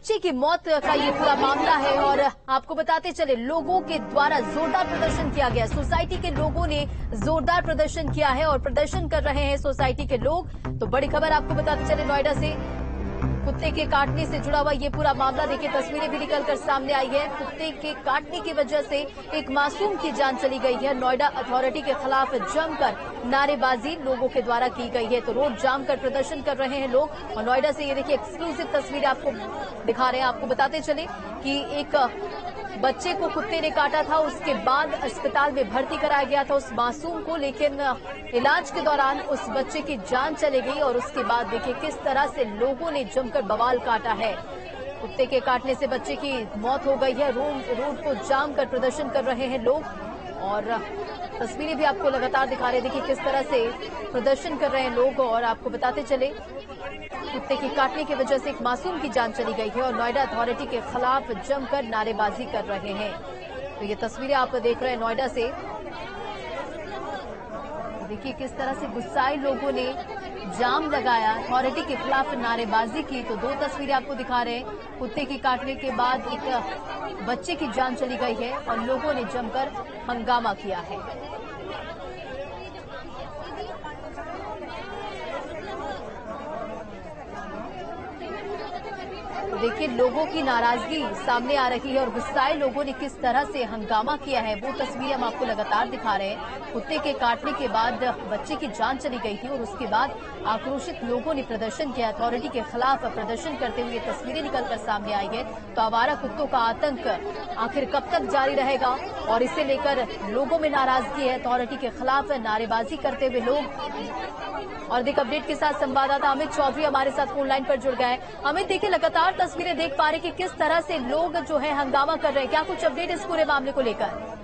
बच्चे की मौत का ये पूरा मामला है और आपको बताते चले लोगों के द्वारा जोरदार प्रदर्शन किया गया। सोसाइटी के लोगों ने जोरदार प्रदर्शन किया है और प्रदर्शन कर रहे हैं सोसाइटी के लोग। तो बड़ी खबर आपको बताते चले नोएडा से, कुत्ते के काटने से जुड़ा हुआ ये पूरा मामला। देखिए तस्वीरें भी निकलकर सामने आई है। कुत्ते के काटने की वजह से एक मासूम की जान चली गई है। नोएडा अथॉरिटी के खिलाफ जमकर नारेबाजी लोगों के द्वारा की गई है। तो रोड जाम कर प्रदर्शन कर रहे हैं लोग। और नोएडा से ये देखिए एक्सक्लूसिव तस्वीरें आपको दिखा रहे हैं। आपको बताते चले कि एक बच्चे को कुत्ते ने काटा था, उसके बाद अस्पताल में भर्ती कराया गया था उस मासूम को, लेकिन इलाज के दौरान उस बच्चे की जान चली गई। और उसके बाद देखिए किस तरह से लोगों ने जमकर बवाल काटा है। कुत्ते के काटने से बच्चे की मौत हो गई है। रोड को जाम कर प्रदर्शन कर रहे हैं लोग और तस्वीरें भी आपको लगातार दिखा रहे हैं। देखिए किस तरह से प्रदर्शन कर रहे हैं लोग। और आपको बताते चले कुत्ते के काटने की वजह से एक मासूम की जान चली गई है और नोएडा अथॉरिटी के खिलाफ जमकर नारेबाजी कर रहे हैं। तो ये तस्वीरें आप देख रहे हैं नोएडा से। देखिए किस तरह से गुस्साए लोगों ने जाम लगाया, अथॉरिटी के खिलाफ नारेबाजी की। तो दो तस्वीरें आपको दिखा रहे हैं। कुत्ते के काटने के बाद एक बच्चे की जान चली गई है और लोगों ने जमकर हंगामा किया है। देखिए लोगों की नाराजगी सामने आ रही है और गुस्साए लोगों ने किस तरह से हंगामा किया है वो तस्वीरें हम आपको लगातार दिखा रहे हैं। कुत्ते के काटने के बाद बच्चे की जान चली गई थी और उसके बाद आक्रोशित लोगों ने प्रदर्शन किया। अथॉरिटी के खिलाफ प्रदर्शन करते हुए तस्वीरें निकलकर सामने आई है। तो आवारा कुत्तों का आतंक आखिर कब तक जारी रहेगा और इसे लेकर लोगों में नाराजगी है। अथॉरिटी के खिलाफ नारेबाजी करते हुए लोग। और देख अपडेट के साथ संवाददाता अमित चौधरी हमारे साथ फोन लाइन पर जुड़ गए। अमित देखिए लगातार तस्वीरें देख पा रहे कि किस तरह से लोग जो है हंगामा कर रहे हैं, क्या कुछ अपडेट इस पूरे मामले को लेकर?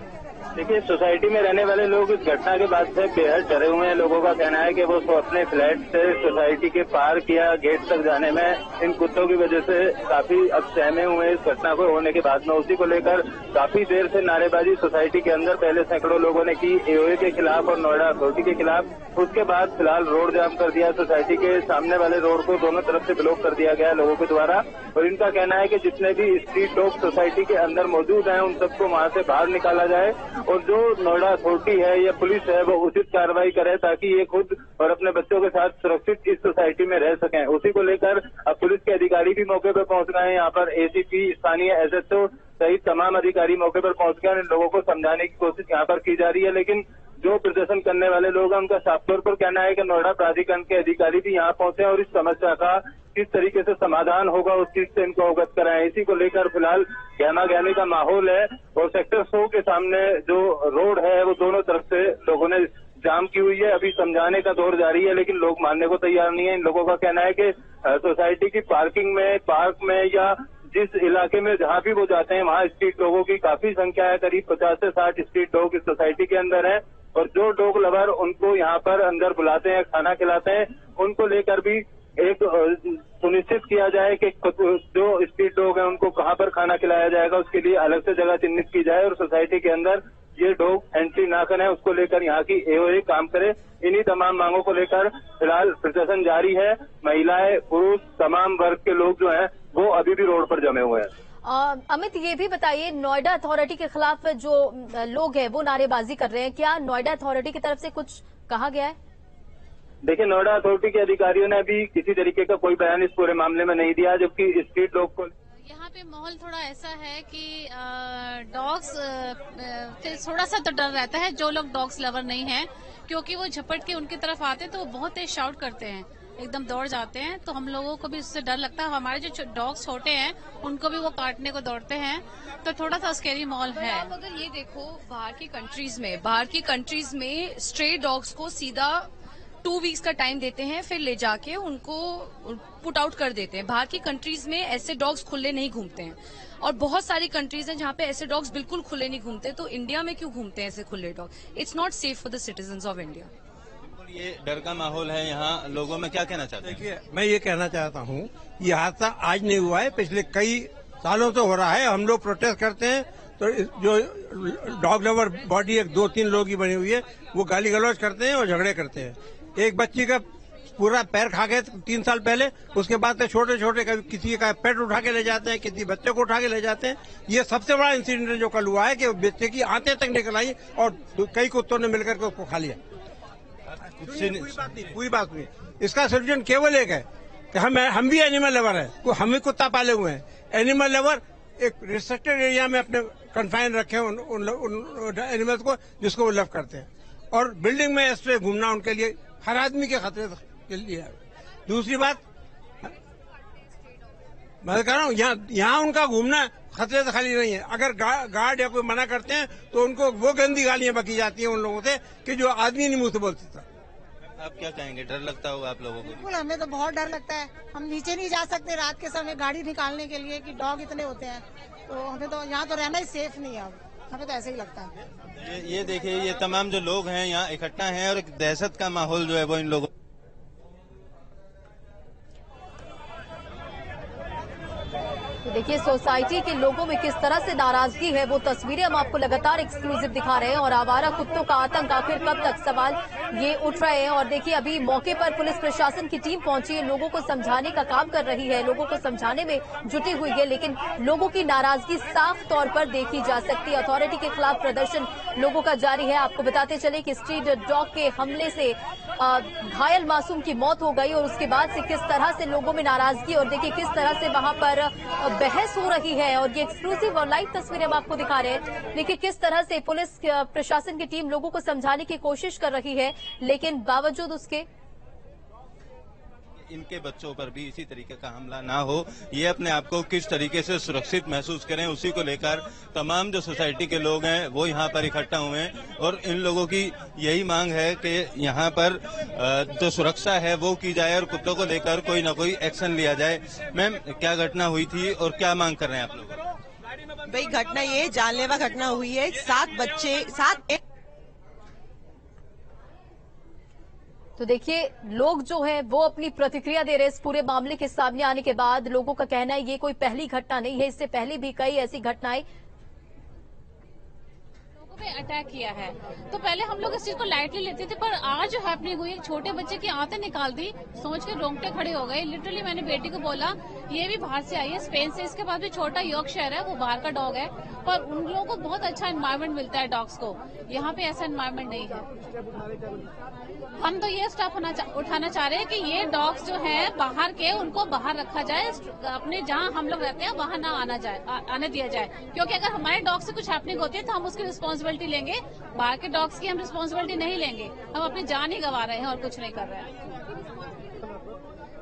देखिए सोसाइटी में रहने वाले लोग इस घटना के बाद से बेहद डरे हुए हैं। लोगों का कहना है कि वो अपने फ्लैट से सोसाइटी के पार्क या गेट तक जाने में इन कुत्तों की वजह से काफी अब सहमे हुए हैं इस घटना को होने के बाद में। उसी को लेकर काफी देर से नारेबाजी सोसाइटी के अंदर पहले सैकड़ों लोगों ने की एओए के खिलाफ और नोएडा अथॉरिटी के खिलाफ। उसके बाद फिलहाल रोड जाम कर दिया। सोसाइटी के सामने वाले रोड को दोनों तरफ से ब्लॉक कर दिया गया लोगों के द्वारा। और इनका कहना है कि जितने भी स्ट्रीट डॉग सोसाइटी के अंदर मौजूद हैं उन सबको वहां से बाहर निकाला जाए और जो नोएडा अथॉरिटी है या पुलिस है वो उचित कार्रवाई करे ताकि ये खुद और अपने बच्चों के साथ सुरक्षित इस सोसाइटी में रह सकें। उसी को लेकर अब पुलिस के अधिकारी भी मौके पर पहुंच गए हैं। यहाँ पर एसीपी, स्थानीय एसएचओ सहित तमाम अधिकारी मौके पर पहुंच गए। इन लोगों को समझाने की कोशिश यहाँ पर की जा रही है, लेकिन जो प्रदर्शन करने वाले लोग हैं उनका साफ तौर पर कहना है कि नोएडा प्राधिकरण के अधिकारी भी यहाँ पहुंचे और इस समस्या का किस तरीके से समाधान होगा उस चीज से इनको अवगत कराएं। इसी को लेकर फिलहाल गहमा गहमी का माहौल है और सेक्टर 100 के सामने जो रोड है वो दोनों तरफ से लोगों ने जाम की हुई है। अभी समझाने का दौर जारी है लेकिन लोग मानने को तैयार नहीं है। इन लोगों का कहना है कि सोसाइटी की पार्किंग में, पार्क में या जिस इलाके में जहाँ भी वो जाते हैं वहाँ स्ट्रीट डॉगों की काफी संख्या है। करीब 50 से 60 स्ट्रीट डॉग इस सोसाइटी के अंदर है और जो डॉग लवर उनको यहाँ पर अंदर बुलाते हैं, खाना खिलाते हैं, उनको लेकर भी एक सुनिश्चित किया जाए कि जो स्ट्रीट डॉग है उनको कहाँ पर खाना खिलाया जाएगा, उसके लिए अलग से जगह चिन्हित की जाए और सोसाइटी के अंदर ये डॉग एंट्री ना करें, उसको लेकर यहाँ की एओए काम करे। इन्हीं तमाम मांगों को लेकर फिलहाल प्रदर्शन जारी है। महिलाएं, पुरुष, तमाम वर्ग के लोग जो हैं वो अभी भी रोड पर जमे हुए हैं। अमित ये भी बताइए, नोएडा अथॉरिटी के खिलाफ जो लोग हैं वो नारेबाजी कर रहे हैं, क्या नोएडा अथॉरिटी की तरफ से कुछ कहा गया है? देखिए नोएडा अथॉरिटी के अधिकारियों ने अभी किसी तरीके का कोई बयान इस पूरे मामले में नहीं दिया, जबकि स्ट्रीट डॉग को यहाँ पे माहौल थोड़ा ऐसा है कि डॉग्स से थोड़ा सा तो डर रहता है। जो लोग डॉग्स लवर नहीं हैं, क्योंकि वो झपट के उनकी तरफ आते हैं तो वो बहुत तेज शाउट करते हैं, एकदम दौड़ जाते हैं। तो हम लोगों को भी उससे डर लगता है। हमारे जो डॉग्स छोटे हैं उनको भी वो काटने को दौड़ते हैं, तो थोड़ा सा स्कैरी माहौल है। आप अगर ये देखो बाहर की कंट्रीज में स्ट्रे डॉग्स को सीधा 2 वीक्स का टाइम देते हैं, फिर ले जाके उनको पुट आउट कर देते हैं। बाहर की कंट्रीज में ऐसे डॉग्स खुले नहीं घूमते हैं और बहुत सारी कंट्रीज हैं जहाँ पे ऐसे डॉग्स बिल्कुल खुले नहीं घूमते। तो इंडिया में क्यों घूमते हैं ऐसे खुले dog? It's not safe for the citizens of India. ये डर का माहौल है यहाँ लोगों में, क्या कहना चाहते हैं? देखिए मैं ये कहना चाहता हूँ, ये हादसा आज नहीं हुआ है, पिछले कई सालों से हो रहा है। हम लोग प्रोटेस्ट करते हैं तो जो डॉग लवर बॉडी 2-3 लोग ही बनी हुई है वो गाली गलौज करते हैं और झगड़े करते हैं। एक बच्ची का पूरा पैर खा गए 3 साल पहले। उसके बाद से छोटे छोटे कभी किसी का पेट उठा के ले जाते हैं, किसी बच्चे को उठा के ले जाते हैं। ये सबसे बड़ा इंसिडेंट जो कल हुआ है कि बच्चे की आंतें तक निकल आई और कई कुत्तों ने मिलकर के उसको खा लिया। पूरी बात नहीं। इसका सोल्यूशन केवल एक है कि हम भी एनिमल लवर है, हम भी कुत्ता पाले हुए हैं। एनिमल लवर एक रिस्ट्रिक्टेड एरिया में अपने कन्फाइन रखे उन एनिमल्स को जिसको वो लव करते हैं, और बिल्डिंग में ऐसे घूमना उनके लिए हर आदमी के खतरे के लिए है। दूसरी बात मैं कह रहा हूँ, यहाँ उनका घूमना खतरे से खाली नहीं है। अगर गार्ड या कोई मना करते हैं तो उनको वो गंदी गालियां बकी जाती हैं उन लोगों से कि जो आदमी नहीं मुंह से बोल सकता। आप क्या कहेंगे, डर लगता होगा आप लोगों को? बिल्कुल, हमें तो बहुत डर लगता है। हम नीचे नहीं जा सकते रात के समय गाड़ी निकालने के लिए कि डॉग इतने होते हैं, तो हमें तो यहाँ तो रहना ही सेफ नहीं है। अब हमें तो ऐसे ही लगता है। ये देखिए, ये तमाम जो लोग हैं यहाँ इकट्ठा हैं और एक दहशत का माहौल जो है वो इन लोगों। तो देखिए सोसाइटी के लोगों में किस तरह से नाराजगी है, वो तस्वीरें हम आपको लगातार एक्सक्लूसिव दिखा रहे हैं। और आवारा कुत्तों का आतंक आखिर कब तक, सवाल ये उठ रहे हैं। और देखिए अभी मौके पर पुलिस प्रशासन की टीम पहुंची है, लोगों को समझाने का काम कर रही है, लोगों को समझाने में जुटी हुई है, लेकिन लोगों की नाराजगी साफ तौर पर देखी जा सकती है। अथॉरिटी के खिलाफ प्रदर्शन लोगों का जारी है। आपको बताते चले कि स्ट्रीट डॉग के हमले से घायल मासूम की मौत हो गई और उसके बाद से किस तरह से लोगों में नाराजगी और देखिए किस तरह से वहां पर बहस हो रही है। और ये एक्सक्लूसिव और लाइव तस्वीरें हम आपको दिखा रहे हैं। देखिए किस तरह से पुलिस प्रशासन की टीम लोगों को समझाने की कोशिश कर रही है, लेकिन बावजूद उसके इनके बच्चों पर भी इसी तरीके का हमला ना हो, ये अपने आप को किस तरीके से सुरक्षित महसूस करें, उसी को लेकर तमाम जो सोसाइटी के लोग हैं वो यहाँ पर इकट्ठा हुए हैं। और इन लोगों की यही मांग है कि यहाँ पर जो सुरक्षा है वो की जाए और कुत्तों को लेकर कोई ना कोई एक्शन लिया जाए। मैम, क्या घटना हुई थी और क्या मांग कर रहे हैं आप लोग? भाई घटना ये जानलेवा घटना हुई है। 7 बच्चे तो देखिए लोग जो है वो अपनी प्रतिक्रिया दे रहे हैं इस पूरे मामले के सामने आने के बाद। लोगों का कहना है ये कोई पहली घटना नहीं है, इससे पहले भी कई ऐसी घटनाएं पे अटैक किया है। तो पहले हम लोग इस चीज को लाइटली लेते थे, पर आज जो हैपनिंग हुई, एक छोटे बच्चे की आंतें निकाल दी, सोच के रोंगटे खड़े हो गए। लिटरली मैंने बेटी को बोला ये भी बाहर से आई है, स्पेन से। इसके बाद भी छोटा यॉर्कशायर है, वो बाहर का डॉग है, पर उन लोगों को बहुत अच्छा एनवायरनमेंट मिलता है डॉग्स को। यहाँ पे ऐसा एनवायरनमेंट नहीं है। हम तो ये स्टेप उठाना चाह रहे हैं कि ये डॉग्स जो हैं बाहर के, उनको बाहर रखा जाए, अपने जहाँ हम लोग रहते हैं वहाँ ना आने दिया जाए। क्योंकि अगर हमारे डॉग से कुछ हैपनिंग होती है तो हम उसकी रिस्पॉन्सिबिलिटी लेंगे, बाहर के डॉग्स की हम रिस्पॉन्सिबिलिटी नहीं लेंगे। हम अपनी जान ही गंवा रहे हैं और कुछ नहीं कर रहे हैं।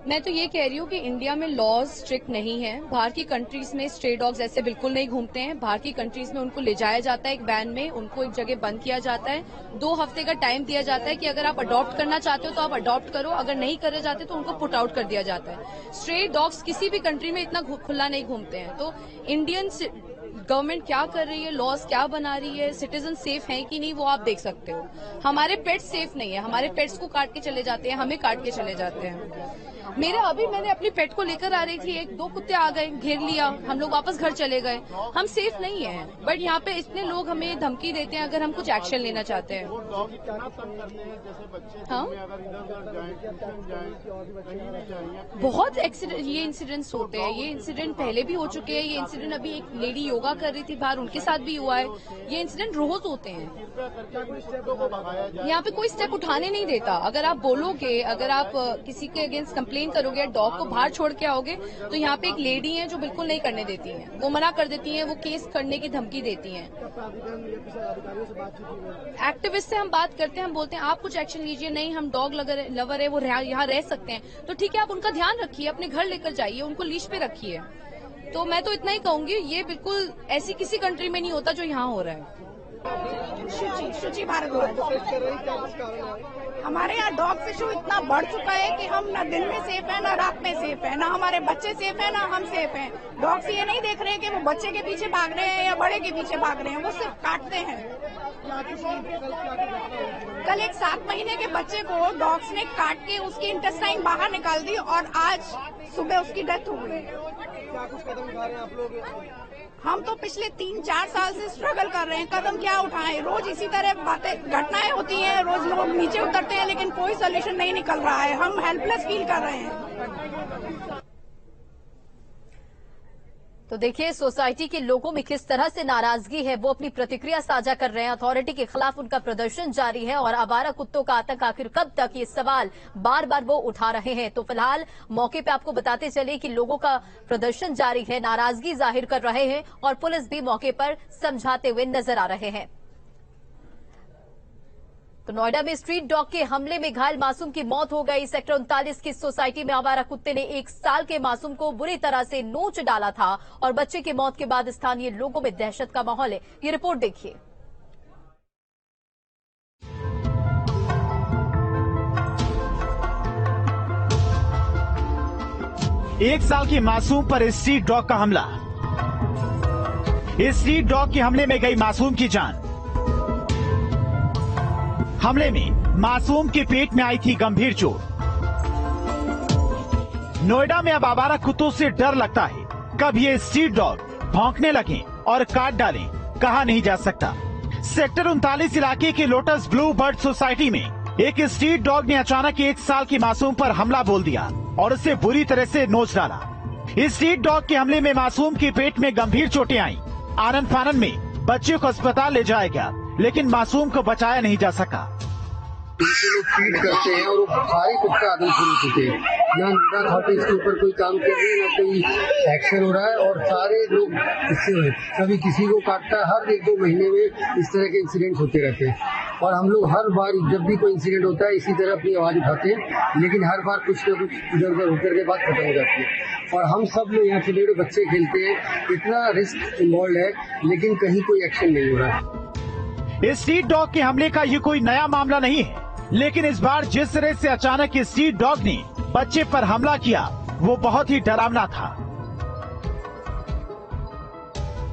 मैं तो ये कह रही हूँ कि इंडिया में लॉज स्ट्रिक्ट नहीं है। बाहर की कंट्रीज में स्ट्रे डॉग्स ऐसे बिल्कुल नहीं घूमते हैं। बाहर की कंट्रीज में उनको ले जाया जाता है एक वैन में, उनको एक जगह बंद किया जाता है, 2 हफ्ते का टाइम दिया जाता है कि अगर आप अडॉप्ट करना चाहते हो तो आप अडॉप्ट करो, अगर नहीं करना चाहते तो उनको पुट आउट कर दिया जाता है। स्ट्रे डॉग्स किसी भी कंट्री में इतना खुला नहीं घूमते हैं। तो इंडियन गवर्नमेंट क्या कर रही है, लॉज क्या बना रही है, सिटीजन सेफ हैं कि नहीं, वो आप देख सकते हो। हमारे पेट्स सेफ नहीं है, हमारे पेट्स को काट के चले जाते हैं, हमें काट के चले जाते हैं। मैंने अपनी पेट को लेकर आ रही थी, 1-2 कुत्ते आ गए, घेर लिया, हम लोग वापस घर चले गए। हम सेफ नहीं है, बट यहाँ पे इतने लोग हमें धमकी देते हैं अगर हम कुछ एक्शन लेना चाहते हैं। हाँ, बहुत ये इंसिडेंट्स होते हैं। ये इंसिडेंट पहले भी हो चुके हैं। ये इंसिडेंट अभी एक लेडी योगा कर रही थी बाहर, उनके साथ भी हुआ है। ये इंसिडेंट रोज होते हैं। यहाँ पे कोई स्टेप उठाने नहीं देता। अगर आप बोलोगे, अगर आप किसी के अगेंस्ट कंप्लेन करोगे, डॉग को बाहर छोड़ के आओगे, तो यहाँ पे एक लेडी है जो बिल्कुल नहीं करने देती हैं, वो मना कर देती हैं, वो केस करने की धमकी देती हैं। एक्टिविस्ट से हम बात करते हैं, हम बोलते हैं आप कुछ एक्शन लीजिए, नहीं हम डॉग लवर है, वो यहाँ रह सकते हैं, तो ठीक है आप उनका ध्यान रखिए, अपने घर लेकर जाइए, उनको लीश पे रखिए। तो मैं तो इतना ही कहूंगी, ये बिल्कुल ऐसी किसी कंट्री में नहीं होता जो यहाँ हो रहा है। शुचि भारद्वाज। हमारे यहाँ डॉग इशू इतना बढ़ चुका है कि हम न दिन में सेफ है, न रात में सेफ है, न हमारे बच्चे सेफ है, न हम सेफ हैं। डॉग्स ये नहीं देख रहे हैं कि वो बच्चे के पीछे भाग रहे हैं या बड़े के पीछे भाग रहे हैं, वो सिर्फ काटते हैं। कल एक 7 महीने के बच्चे को डॉग्स ने काट के उसकी इंटेस्टाइन बाहर निकाल दी और आज सुबह उसकी डेथ हो गई। क्या कुछ कदम उठा रहे हैं आप लोग? हम तो पिछले 3-4 साल से स्ट्रगल कर रहे हैं, कदम क्या उठाएं। रोज इसी तरह बातें घटनाएं होती हैं, रोज लोग नीचे उतरते हैं, लेकिन कोई सोल्यूशन नहीं निकल रहा है। हम हेल्पलेस फील कर रहे हैं। तो देखिए सोसाइटी के लोगों में किस तरह से नाराजगी है, वो अपनी प्रतिक्रिया साझा कर रहे हैं। अथॉरिटी के खिलाफ उनका प्रदर्शन जारी है और आवारा कुत्तों का आतंक आखिर कब तक, ये सवाल बार बार वो उठा रहे हैं। तो फिलहाल मौके पे आपको बताते चले कि लोगों का प्रदर्शन जारी है, नाराजगी जाहिर कर रहे हैं और पुलिस भी मौके पर समझाते हुए नजर आ रहे हैं। तो नोएडा में स्ट्रीट डॉग के हमले में घायल मासूम की मौत हो गई। सेक्टर 39 की सोसाइटी में आवारा कुत्ते ने 1 साल के मासूम को बुरी तरह से नोच डाला था और बच्चे की मौत के बाद स्थानीय लोगों में दहशत का माहौल है। ये रिपोर्ट देखिए। एक साल की मासूम पर स्ट्रीट डॉग का हमला। इस स्ट्रीट डॉग के हमले में गई मासूम की जान। हमले में मासूम के पेट में आई थी गंभीर चोट। नोएडा में अब आवारा कुत्तों से डर लगता है। कब ये स्ट्रीट डॉग भौंकने लगे और काट डालें, कहा नहीं जा सकता। सेक्टर 39 इलाके के लोटस ब्लू बर्ड सोसाइटी में एक स्ट्रीट डॉग ने अचानक 1 साल की मासूम पर हमला बोल दिया और उसे बुरी तरह से नोच डाला। इस स्ट्रीट डॉग के हमले में मासूम के पेट में गंभीर चोटें आईं। आनन फानन में बच्चे को अस्पताल ले जाया गया, लेकिन मासूम को बचाया नहीं जा सका। इनसे लोग ट्रीट करते हैं और वो सारे कुत्ते आदम शुरू चुके हैं। ना नोएडा अथॉरिटी इसके ऊपर कोई काम कर रही है, ना कोई एक्शन हो रहा है और सारे लोग इससे कभी किसी को काटता है। हर 1-2 महीने में इस तरह के इंसिडेंट होते रहते हैं और हम लोग हर बार जब भी कोई इंसिडेंट होता है इसी तरह अपनी आवाज उठाते हैं, लेकिन हर बार कुछ न कुछ इधर उधर होकर के बात खत्म हो जाती है। और हम सब लोग यहाँ छोटे छोटे बच्चे खेलते हैं, इतना रिस्क इन्वॉल्व है, लेकिन कहीं कोई एक्शन नहीं हो रहा है। इस स्ट्रीट डॉग के हमले का ये कोई नया मामला नहीं है, लेकिन इस बार जिस तरह से अचानक इस स्ट्रीट डॉग ने बच्चे पर हमला किया वो बहुत ही डरावना था।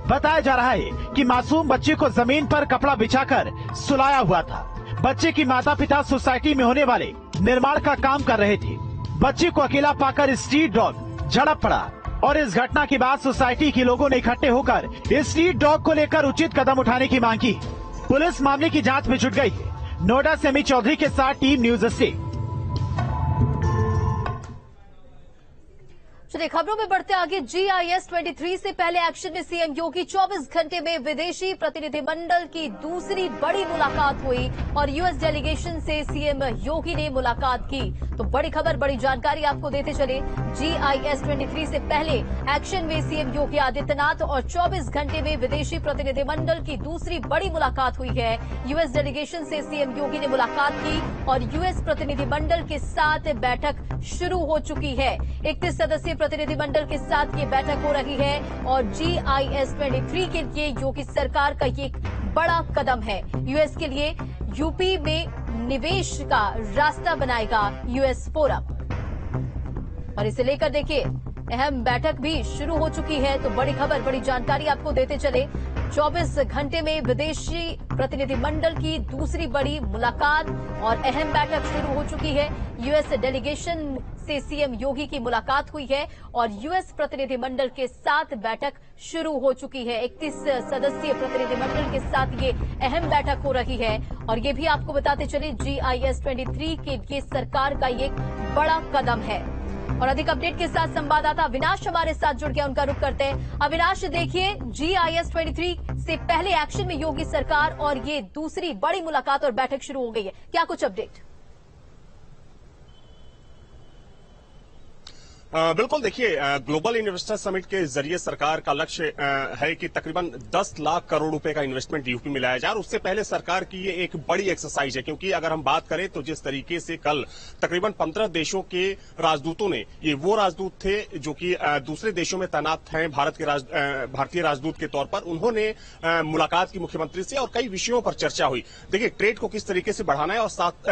बताया जा रहा है कि मासूम बच्चे को जमीन पर कपड़ा बिछाकर सुलाया हुआ था। बच्चे की माता पिता सोसाइटी में होने वाले निर्माण का काम कर रहे थे। बच्चे को अकेला पाकर स्ट्रीट डॉग झड़प पड़ा और इस घटना के बाद सोसाइटी के लोगों ने इकट्ठे होकर इस स्ट्रीट डॉग को लेकर उचित कदम उठाने की मांग की। पुलिस मामले की जांच में जुट गई है। नोएडा से अमित चौधरी के साथ टीम न्यूज स्टेट। चलिए खबरों में बढ़ते आगे। GIS 23 से पहले एक्शन में सीएम योगी। 24 घंटे में विदेशी प्रतिनिधिमंडल की दूसरी बड़ी मुलाकात हुई और यूएस डेलीगेशन से सीएम योगी ने मुलाकात की। तो बड़ी खबर, बड़ी जानकारी आपको देते चले। GIS 23 से पहले एक्शन में सीएम योगी आदित्यनाथ और 24 घंटे में विदेशी प्रतिनिधिमंडल की दूसरी बड़ी मुलाकात हुई है। यूएस डेलीगेशन से सीएम योगी ने मुलाकात की और यूएस प्रतिनिधिमंडल के साथ बैठक शुरू हो चुकी है। 31 सदस्यीय प्रतिनिधिमंडल के साथ ये बैठक हो रही है और GIS 23 के लिए योगी सरकार का ये एक बड़ा कदम है। यूएस के लिए यूपी में निवेश का रास्ता बनाएगा यूएस फोरम। और इसे लेकर देखिए अहम बैठक भी शुरू हो चुकी है। तो बड़ी खबर, बड़ी जानकारी आपको देते चले। 24 घंटे में विदेशी प्रतिनिधिमंडल की दूसरी बड़ी मुलाकात और अहम बैठक शुरू हो चुकी है। यूएस डेलीगेशन से सीएम योगी की मुलाकात हुई है और यूएस प्रतिनिधिमंडल के साथ बैठक शुरू हो चुकी है। 31 सदस्यीय प्रतिनिधिमंडल के साथ ये अहम बैठक हो रही है और ये भी आपको बताते चले GIS 23 के लिए सरकार का ये बड़ा कदम है। और अधिक अपडेट के साथ संवाददाता अविनाश हमारे साथ जुड़ गया, उनका रुख करते हैं। अविनाश, देखिए GIS 23 से पहले एक्शन में योगी सरकार और ये दूसरी बड़ी मुलाकात और बैठक शुरू हो गई है, क्या कुछ अपडेट? बिल्कुल, देखिए ग्लोबल इन्वेस्टर समिट के जरिए सरकार का लक्ष्य है कि तकरीबन 10 लाख करोड़ रुपए का इन्वेस्टमेंट यूपी में लाया जाए और उससे पहले सरकार की ये एक बड़ी एक्सरसाइज है। क्योंकि अगर हम बात करें तो जिस तरीके से कल तकरीबन 15 देशों के राजदूतों ने, ये वो राजदूत थे जो कि दूसरे देशों में तैनात हैं भारतीय राजदूत के तौर पर, उन्होंने मुलाकात की मुख्यमंत्री से और कई विषयों पर चर्चा हुई। देखिए ट्रेड को किस तरीके से बढ़ाना है और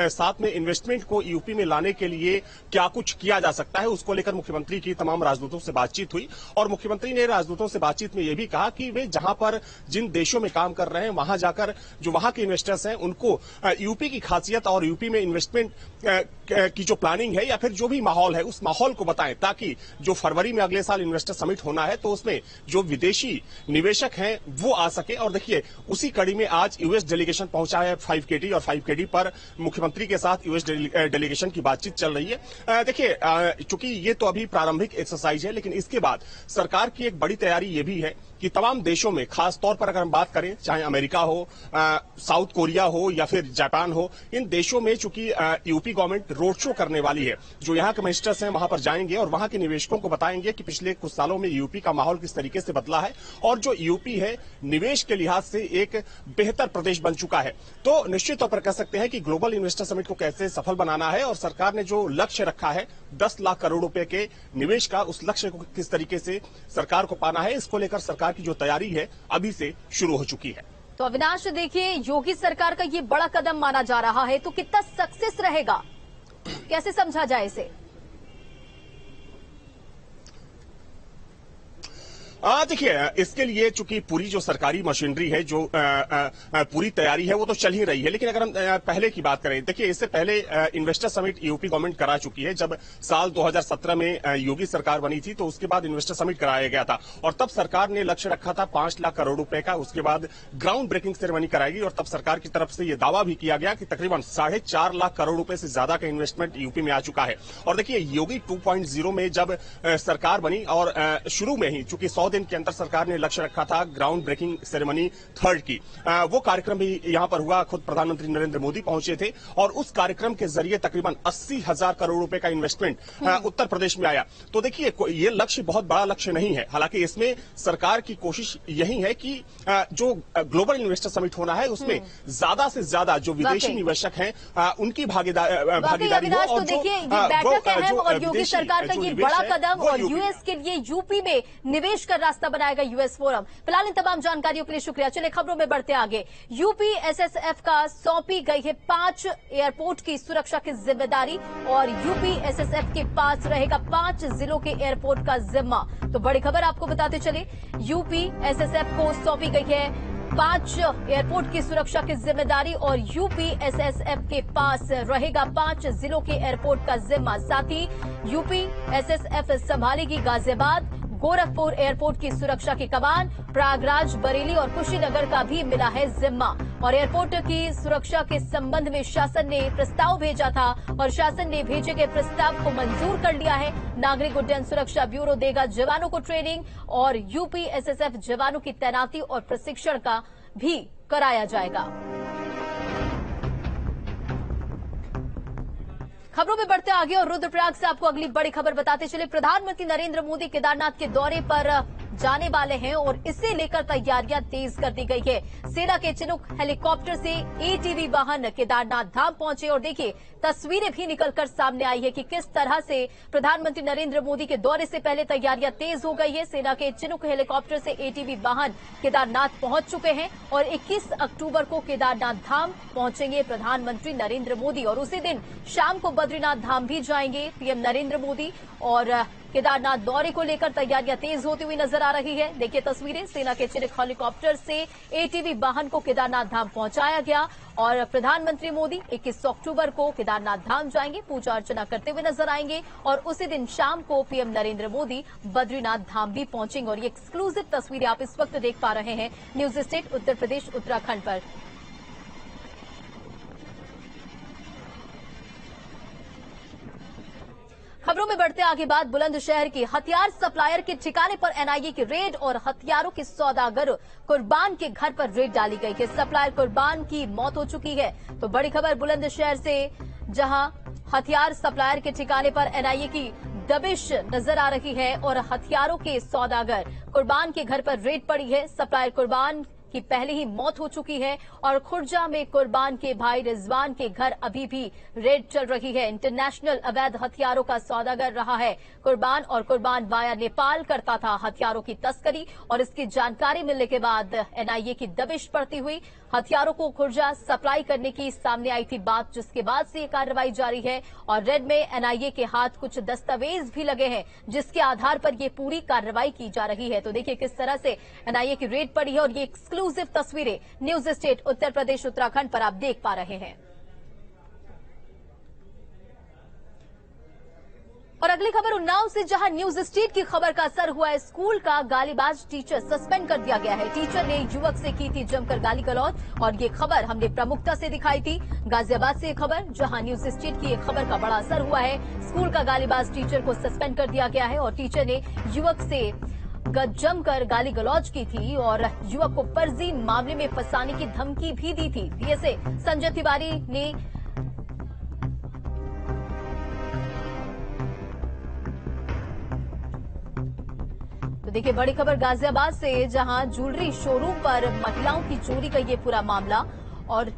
साथ में इन्वेस्टमेंट को यूपी में लाने के लिए क्या कुछ किया जा सकता है, उसको लेकर मुख्यमंत्री मुख्यमंत्री की तमाम राजदूतों से बातचीत हुई और मुख्यमंत्री ने राजदूतों से बातचीत में यह भी कहा कि वे जहां पर जिन देशों में काम कर रहे हैं वहां जाकर जो वहां के इन्वेस्टर्स हैं उनको यूपी की खासियत और यूपी में इन्वेस्टमेंट की जो प्लानिंग है या फिर जो भी माहौल है उस माहौल को बताएं, ताकि जो फरवरी में अगले साल इन्वेस्टर समिट होना है तो उसमें जो विदेशी निवेशक हैं वो आ सके। और देखिए उसी कड़ी में आज यूएस डेलीगेशन पहुंचा है 5KD और 5KD पर मुख्यमंत्री के साथ यूएस डेलीगेशन की बातचीत चल रही है। देखिए चूंकि ये तो अभी प्रारंभिक एक्सरसाइज है, लेकिन इसके बाद सरकार की एक बड़ी तैयारी ये भी है कि तमाम देशों में, खास तौर पर अगर हम बात करें चाहे अमेरिका हो, साउथ कोरिया हो या फिर जापान हो, इन देशों में चूंकि यूपी गवर्नमेंट रोड शो करने वाली है, जो यहाँ के मिनिस्टर्स हैं वहां पर जाएंगे और वहां के निवेशकों को बताएंगे कि पिछले कुछ सालों में यूपी का माहौल किस तरीके से बदला है और जो यूपी है निवेश के लिहाज से एक बेहतर प्रदेश बन चुका है। तो निश्चित तौर पर कह सकते हैं कि ग्लोबल इन्वेस्टर समिट को कैसे सफल बनाना है और सरकार ने जो लक्ष्य रखा है 10 लाख करोड़ रुपए के निवेश का, उस लक्ष्य को किस तरीके से सरकार को पाना है, इसको लेकर सरकार की जो तैयारी है अभी से शुरू हो चुकी है। तो अविनाश देखिए, योगी सरकार का ये बड़ा कदम माना जा रहा है, तो कितना सक्सेस रहेगा, कैसे समझा जाए इसे? देखिए इसके लिए चूंकि पूरी जो सरकारी मशीनरी है, जो पूरी तैयारी है वो तो चल ही रही है, लेकिन अगर हम पहले की बात करें, देखिए इससे पहले इन्वेस्टर समिट यूपी गवर्नमेंट करा चुकी है। जब साल 2017 में योगी सरकार बनी थी तो उसके बाद इन्वेस्टर समिट कराया गया था और तब सरकार ने लक्ष्य रखा था 5 लाख करोड़ रुपए का। उसके बाद ग्राउंड ब्रेकिंग सेरेमनी कराएगी और तब सरकार की तरफ से यह दावा भी किया गया कि तकरीबन 4.5 लाख करोड़ रुपए से ज्यादा का इन्वेस्टमेंट यूपी में आ चुका है। और देखिए योगी 2.0 में जब सरकार बनी और शुरू में ही चूंकि 100 दिन के अंदर सरकार ने लक्ष्य रखा था ग्राउंड ब्रेकिंग सेरेमनी 3rd की, वो कार्यक्रम भी यहां पर हुआ। खुद प्रधानमंत्री नरेंद्र मोदी पहुंचे थे और उस कार्यक्रम के जरिए तकरीबन 80,000 करोड़ रुपए का इन्वेस्टमेंट उत्तर प्रदेश में आया। तो देखिए ये लक्ष्य बहुत बड़ा लक्ष्य नहीं है, हालांकि इसमें सरकार की कोशिश यही है कि जो ग्लोबल इन्वेस्टर समिट होना है उसमें ज्यादा से ज्यादा जो विदेशी निवेशक हैं उनकी भागीदारी हो। और देखिए ये बैठक अहम और योगी सरकार का ये बड़ा कदम और यूएस के लिए यूपी में निवेश का रास्ता बनाएगा यूएस फोरम। फिलहाल इन तमाम जानकारियों के लिए शुक्रिया। चलिए खबरों में बढ़ते आगे। यूपी एसएसएफ का सौंपी गई है 5 एयरपोर्ट की सुरक्षा की जिम्मेदारी और यूपी एसएसएफ के पास रहेगा 5 जिलों के एयरपोर्ट का जिम्मा। तो बड़ी खबर आपको बताते चले, यूपी एसएसएफ को सौंपी गई है 5 एयरपोर्ट की सुरक्षा की जिम्मेदारी और यूपी एसएसएफ के पास रहेगा 5 जिलों के एयरपोर्ट का जिम्मा। साथ ही यूपी एसएसएफ संभालेगी गाजियाबाद, गोरखपुर एयरपोर्ट की सुरक्षा की कमान, प्रयागराज, बरेली और कुशीनगर का भी मिला है जिम्मा। और एयरपोर्ट की सुरक्षा के संबंध में शासन ने प्रस्ताव भेजा था और शासन ने भेजे गए प्रस्ताव को मंजूर कर लिया है। नागरिक उड्डयन सुरक्षा ब्यूरो देगा जवानों को ट्रेनिंग और यूपी एसएसएफ जवानों की तैनाती और प्रशिक्षण का भी कराया जाएगा। खबरों में बढ़ते आगे और रुद्रप्रयाग से आपको अगली बड़ी खबर बताते चले। प्रधानमंत्री नरेंद्र मोदी केदारनाथ के दौरे पर जाने वाले हैं और इसे लेकर तैयारियां तेज कर दी गई है। सेना के चिनूक हेलीकॉप्टर से एटीवी वाहन केदारनाथ धाम पहुंचे और देखिए तस्वीरें भी निकलकर सामने आई है कि किस तरह से प्रधानमंत्री नरेंद्र मोदी के दौरे से पहले तैयारियां तेज हो गई है। सेना के चिनूक हेलीकॉप्टर से एटीवी वाहन केदारनाथ पहुंच चुके हैं और 21 अक्टूबर को केदारनाथ धाम पहुंचेंगे प्रधानमंत्री नरेंद्र मोदी और उसी दिन शाम को बद्रीनाथ धाम भी जाएंगे पीएम नरेंद्र मोदी। और केदारनाथ दौरे को लेकर तैयारियां तेज होती हुई नजर आ रही है। देखिए तस्वीरें, सेना के चिनूक हेलीकॉप्टर से एटीवी वाहन को केदारनाथ धाम पहुंचाया गया और प्रधानमंत्री मोदी 21 अक्टूबर को केदारनाथ धाम जाएंगे, पूजा अर्चना करते हुए नजर आएंगे और उसी दिन शाम को पीएम नरेंद्र मोदी बद्रीनाथ धाम भी पहुंचेंगे। और ये एक्सक्लूसिव तस्वीरें आप इस वक्त देख पा रहे हैं न्यूज स्टेट उत्तर प्रदेश उत्तराखंड पर। खबरों में बढ़ते आगे बात बुलंदशहर की हथियार सप्लायर के ठिकाने पर एनआईए की रेड और हथियारों के सौदागर कुर्बान के घर पर रेड डाली गई है। सप्लायर कुर्बान की मौत हो चुकी है। तो बड़ी खबर बुलंदशहर से, जहां हथियार सप्लायर के ठिकाने पर एनआईए की दबिश नजर आ रही है और हथियारों के सौदागर कुर्बान के घर पर रेड पड़ी है। सप्लायर कुर्बान की पहले ही मौत हो चुकी है और खुर्जा में कुर्बान के भाई रिजवान के घर अभी भी रेड चल रही है। इंटरनेशनल अवैध हथियारों का सौदागर रहा है कुर्बान और कुर्बान वाया नेपाल करता था हथियारों की तस्करी और इसकी जानकारी मिलने के बाद एनआईए की दबिश पड़ती हुई हथियारों को खुर्जा सप्लाई करने की सामने आई थी बात, जिसके बाद से ये कार्रवाई जारी है और रेड में एनआईए के हाथ कुछ दस्तावेज भी लगे हैं जिसके आधार पर ये पूरी कार्रवाई की जा रही है। तो देखिए किस तरह से एनआईए की रेड पड़ी है और ये एक्सक्लूसिव तस्वीरें न्यूज स्टेट उत्तर प्रदेश उत्तराखंड पर आप देख पा रहे हैं। और अगली खबर उन्नाव से, जहां न्यूज स्टेट की खबर का असर हुआ है। स्कूल का गालीबाज टीचर सस्पेंड कर दिया गया है। टीचर ने युवक से की थी जमकर गाली गलौज और ये खबर हमने प्रमुखता से दिखाई थी। गाजियाबाद से ये खबर, जहां न्यूज स्टेट की एक खबर का बड़ा असर हुआ है। स्कूल का गालीबाज टीचर को सस्पेंड कर दिया गया है और टीचर ने युवक से जमकर गाली गलौज की थी और युवक को फर्जी मामले में फंसाने की धमकी भी दी थी। डीएसए संजय तिवारी ने देखिए बड़ी खबर गाजियाबाद से, जहां ज्वेलरी शोरूम पर महिलाओं की चोरी का ये पूरा मामला और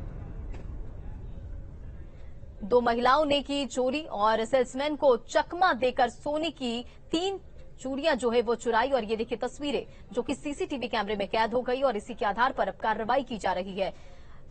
2 महिलाओं ने की चोरी और सेल्समैन को चकमा देकर सोने की 3 चूड़ियां जो है वो चुराई और ये देखिए तस्वीरें जो कि सीसीटीवी कैमरे में कैद हो गई और इसी के आधार पर अब कार्रवाई की जा रही है।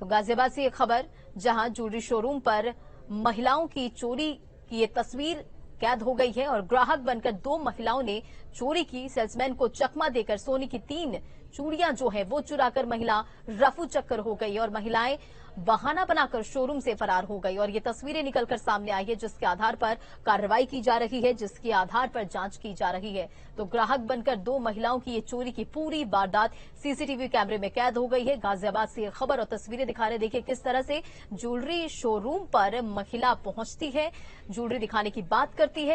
तो गाजियाबाद से ये खबर, जहां ज्वेलरी शोरूम पर महिलाओं की चोरी की ये तस्वीर कैद हो गई है और ग्राहक बनकर 2 महिलाओं ने चोरी की। सेल्समैन को चकमा देकर सोने की 3 चूड़ियां जो है वो चुराकर महिला रफू चक्कर हो गई और महिलाएं बहाना बनाकर शोरूम से फरार हो गई और ये तस्वीरें निकलकर सामने आई है जिसके आधार पर कार्रवाई की जा रही है, जिसके आधार पर जांच की जा रही है। तो ग्राहक बनकर 2 महिलाओं की ये चोरी की पूरी वारदात सीसीटीवी कैमरे में कैद हो गई है। गाजियाबाद से खबर और तस्वीरें दिखा रहे, देखिए किस तरह से ज्वेलरी शोरूम पर महिला पहुंचती है, ज्वेलरी दिखाने की बात करती है।